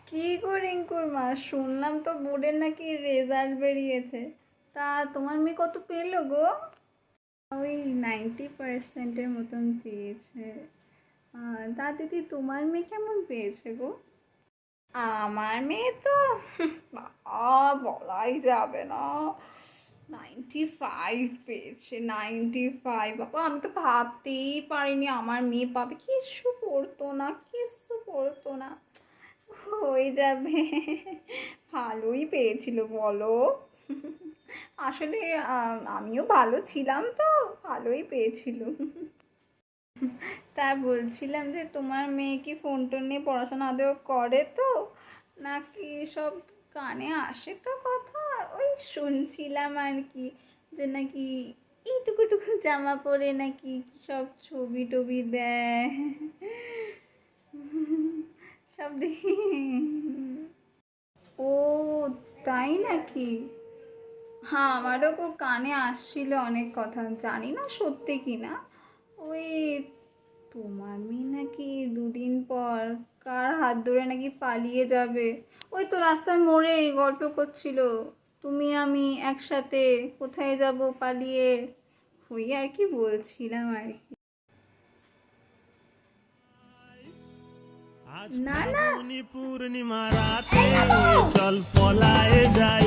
কি গো রিঙ্কুর মা, শুনলাম তো বোর্ডের নাকি রেজাল্ট বেরিয়েছে। তা তোমার মেয়ে কত পেলো গো? ওই 90%-এর মতন পেয়েছে। তা দিদি, তোমার মেয়ে কেমন পেয়েছে গো? আমার মেয়ে তো বলাই যাবে না, 95 পেয়েছে। 95, বাবা আমি তো ভাবতেই পারিনি আমার মেয়ে পাবে। কিছু পড়তো না, কিছু পড়তো না, হয়ে যাবে। ভালোই পেয়েছিল বলো। আসলে আমিও ভালো ছিলাম তো, ভালোই পেয়েছিল। তা বলছিলাম যে তোমার মেয়ে কি ফোন টোন নিয়ে পড়াশোনা আদৌ করে তো, নাকি সব কানে আসে তো কথা? ওই শুনছিলাম আর কি, যে নাকি এইটুকু টুকু জামা পরে নাকি সব ছবি টবি দেয়, সব দেখি। ও, তাই নাকি? হ্যাঁ, আমারও খুব কানে আসছিল অনেক কথা, জানি না সত্যি কি না। ওই তোমার মেয়ে নাকি দুদিন পর কার হাত ধরে নাকি পালিয়ে যাবে। ওই তো রাস্তার মোড়ে গল্প করছিল, তুমি আমি একসাথে কোথায় যাব পালিয়ে। ওই আর কি বলছিলাম আর কি। আজ না না, ফাগুনি পূর্ণিমা রাতে চল পলায়ে যাই।